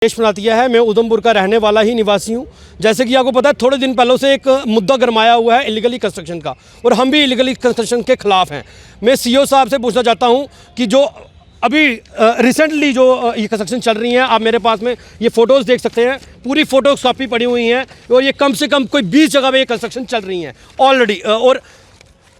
देश बना दिया है। मैं उधमपुर का रहने वाला ही निवासी हूं। जैसे कि आपको पता है, थोड़े दिन पहले से एक मुद्दा गरमाया हुआ है इलीगली कंस्ट्रक्शन का, और हम भी इलीगली कंस्ट्रक्शन के खिलाफ हैं। मैं सीईओ साहब से पूछना चाहता हूं कि जो अभी रिसेंटली जो ये कंस्ट्रक्शन चल रही है, आप मेरे पास में ये फ़ोटोज़ देख सकते हैं, पूरी फ़ोटोज कॉपी पड़ी हुई हैं, और ये कम से कम कोई 20 जगह पे ये कंस्ट्रक्शन चल रही हैं ऑलरेडी। और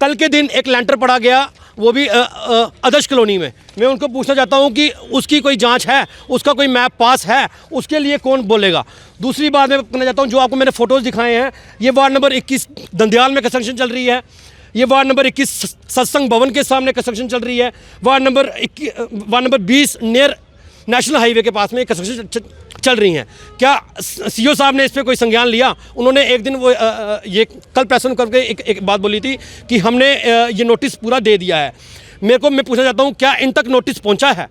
कल के दिन एक लैंटर पड़ा गया, वो भी आदर्श कॉलोनी में। मैं उनको पूछना चाहता हूं कि उसकी कोई जांच है, उसका कोई मैप पास है, उसके लिए कौन बोलेगा। दूसरी बात मैं कहना चाहता हूं, जो आपको मैंने फ़ोटोज़ दिखाए हैं, ये वार्ड नंबर 21 दंदयाल में कंस्ट्रक्शन चल रही है। ये वार्ड नंबर 21 सत्संग भवन के सामने कंस्ट्रक्शन चल रही है। Ward number 20 near national highway के पास में कंस्ट्रक्शन चल रही हैं। क्या सीईओ साहब ने इस पर कोई संज्ञान लिया? उन्होंने एक दिन वो ये कल प्रेस करके एक बात बोली थी कि हमने ये नोटिस पूरा दे दिया है। मैं पूछना चाहता हूँ, क्या इन तक नोटिस पहुँचा है?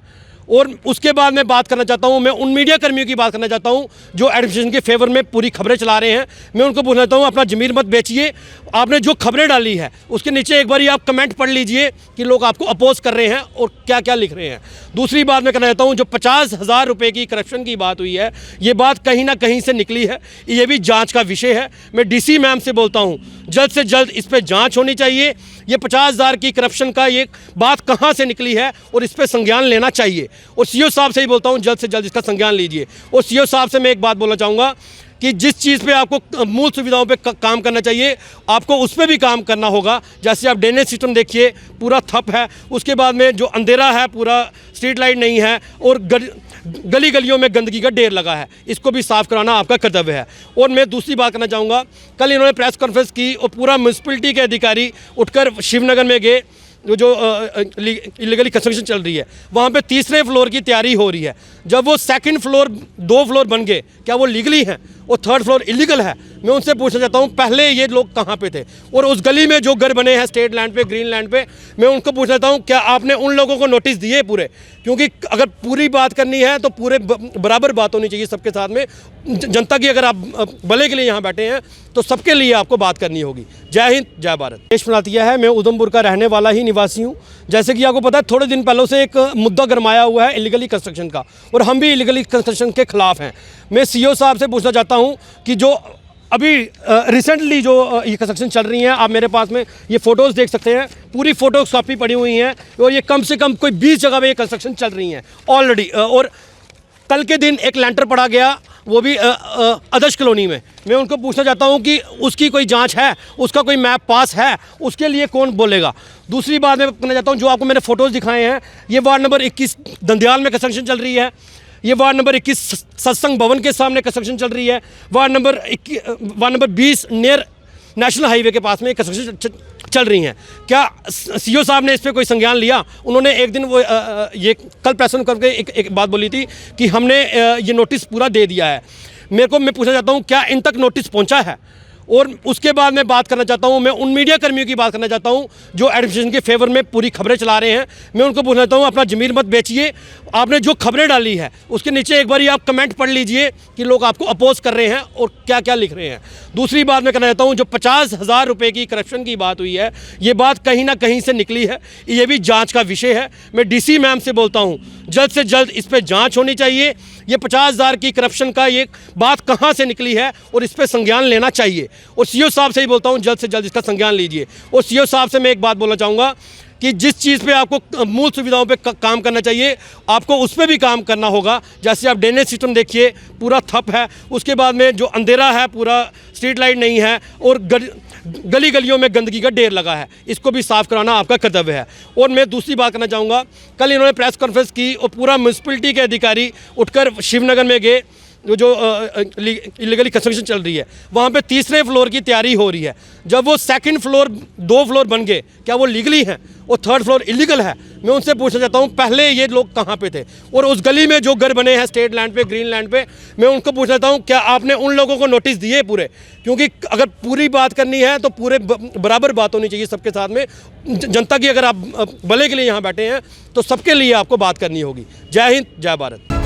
और उसके बाद मैं बात करना चाहता हूं, मैं उन मीडिया कर्मियों की बात करना चाहता हूं जो एडमिनिस्ट्रेशन के फेवर में पूरी खबरें चला रहे हैं। मैं उनको पूछना चाहता हूं, अपना ज़मीर मत बेचिए। आपने जो खबरें डाली है उसके नीचे एक बार आप कमेंट पढ़ लीजिए कि लोग आपको अपोज कर रहे हैं और क्या क्या लिख रहे हैं। दूसरी बात मैं कहना चाहता हूँ, जो 50,000 रुपये की करप्शन की बात हुई है, ये बात कहीं ना कहीं से निकली है। ये भी जाँच का विषय है। मैं DC मैम से बोलता हूँ, जल्द से जल्द इस पर जाँच होनी चाहिए। ये 50,000 की करप्शन का ये बात कहाँ से निकली है और इस पर संज्ञान लेना चाहिए। और सीईओ साहब से ही बोलता हूँ, जल्द से जल्द इसका संज्ञान लीजिए। और सीईओ साहब से मैं एक बात बोलना चाहूँगा कि जिस चीज़ पे आपको मूल सुविधाओं पे काम करना चाहिए, आपको उस पर भी काम करना होगा। जैसे आप ड्रेनेज सिस्टम देखिए, पूरा ठप है। उसके बाद में जो अंधेरा है, पूरा स्ट्रीट लाइट नहीं है, और गली गलियों में गंदगी का ढेर लगा है। इसको भी साफ़ कराना आपका कर्तव्य है। और मैं दूसरी बात करना चाहूँगा, कल इन्होंने प्रेस कॉन्फ्रेंस की और पूरा म्यूनसिपलिटी के अधिकारी उठकर शिवनगर में गए। जो इलीगली कंस्ट्रक्शन चल रही है, वहाँ पे तीसरे फ्लोर की तैयारी हो रही है। जब वो सेकंड फ्लोर 2 फ्लोर बन गए, क्या वो लीगली हैं? और थर्ड फ्लोर इलीगल है? मैं उनसे पूछना चाहता हूँ, पहले ये लोग कहाँ पे थे? और उस गली में जो घर बने हैं स्टेट लैंड पे, ग्रीन लैंड पे, मैं उनको पूछना चाहता हूँ, क्या आपने उन लोगों को नोटिस दिए पूरे? क्योंकि अगर पूरी बात करनी है तो पूरे बराबर बात होनी चाहिए सबके साथ में। जनता की अगर आप भले के लिए यहाँ बैठे हैं तो सबके लिए आपको बात करनी होगी। जय हिंद, जय भारत। देश बना दिया है। मैं उधमपुर का रहने वाला ही निवासी हूँ। जैसे कि आपको पता है, थोड़े दिन पहले से एक मुद्दा गरमाया हुआ है इलीगली कंस्ट्रक्शन का, और हम भी इलीगली कंस्ट्रक्शन के खिलाफ हैं। मैं सीईओ साहब से पूछना चाहता हूं कि जो अभी रिसेंटली जो ये कंस्ट्रक्शन चल रही हैं, आप मेरे पास में ये फ़ोटोज़ देख सकते हैं, पूरी फ़ोटोज कॉपी पड़ी हुई हैं, और ये कम से कम कोई 20 जगह पे ये कंस्ट्रक्शन चल रही हैं ऑलरेडी। और कल के दिन एक लैंटर पड़ा गया, वो भी आदर्श कॉलोनी में। मैं उनको पूछना चाहता हूं कि उसकी कोई जांच है, उसका कोई मैप पास है, उसके लिए कौन बोलेगा। दूसरी बात मैं कहना चाहता हूं, जो आपको मैंने फ़ोटोज़ दिखाए हैं, ये वार्ड नंबर 21 दंदयाल में कंस्ट्रक्शन चल रही है। ये वार्ड नंबर 21 सत्संग भवन के सामने कंस्ट्रक्शन चल रही है। Ward number 20 near national highway के पास में कंस्ट्रक्शन चल रही हैं। क्या सीईओ साहब ने इस पर कोई संज्ञान लिया? उन्होंने एक दिन वो ये कल प्रेस करके एक बात बोली थी कि हमने ये नोटिस पूरा दे दिया है। मैं पूछना चाहता हूँ, क्या इन तक नोटिस पहुँचा है? और उसके बाद मैं बात करना चाहता हूं, मैं उन मीडिया कर्मियों की बात करना चाहता हूं जो एडमिनिस्ट्रेशन के फेवर में पूरी खबरें चला रहे हैं। मैं उनको पूछना चाहता हूं, अपना ज़मीर मत बेचिए। आपने जो खबरें डाली है उसके नीचे एक बार आप कमेंट पढ़ लीजिए कि लोग आपको अपोज कर रहे हैं और क्या क्या लिख रहे हैं। दूसरी बात मैं कहना चाहता हूँ, जो 50,000 रुपये की करप्शन की बात हुई है, ये बात कहीं ना कहीं से निकली है। ये भी जाँच का विषय है। मैं DC मैम से बोलता हूँ, जल्द से जल्द इस पर जाँच होनी चाहिए। ये 50,000 की करप्शन का ये बात कहाँ से निकली है और इस पर संज्ञान लेना चाहिए। और सीईओ साहब से ही बोलता हूँ, जल्द से जल्द इसका संज्ञान लीजिए। और सीईओ साहब से मैं एक बात बोलना चाहूँगा कि जिस चीज़ पे आपको मूल सुविधाओं पे काम करना चाहिए, आपको उस पर भी काम करना होगा। जैसे आप ड्रेनेज सिस्टम देखिए, पूरा ठप है। उसके बाद में जो अंधेरा है, पूरा स्ट्रीट लाइट नहीं है, और गली गलियों में गंदगी का ढेर लगा है। इसको भी साफ़ कराना आपका कर्तव्य है। और मैं दूसरी बात करना चाहूँगा, कल इन्होंने प्रेस कॉन्फ्रेंस की और पूरा म्यूनसिपलिटी के अधिकारी उठकर शिवनगर में गए। जो इलीगली कंस्ट्रक्शन चल रही है, वहाँ पे तीसरे फ्लोर की तैयारी हो रही है। जब वो सेकंड फ्लोर 2 फ्लोर बन गए, क्या वो लीगली हैं? और थर्ड फ्लोर इलीगल है? मैं उनसे पूछना चाहता हूँ, पहले ये लोग कहाँ पे थे? और उस गली में जो घर बने हैं स्टेट लैंड पे, ग्रीन लैंड पे, मैं उनको पूछना चाहता हूँ, क्या आपने उन लोगों को नोटिस दिए पूरे? क्योंकि अगर पूरी बात करनी है तो पूरे बराबर बात होनी चाहिए सबके साथ में। जनता की अगर आप भले के लिए यहाँ बैठे हैं तो सबके लिए आपको बात करनी होगी। जय हिंद, जय भारत।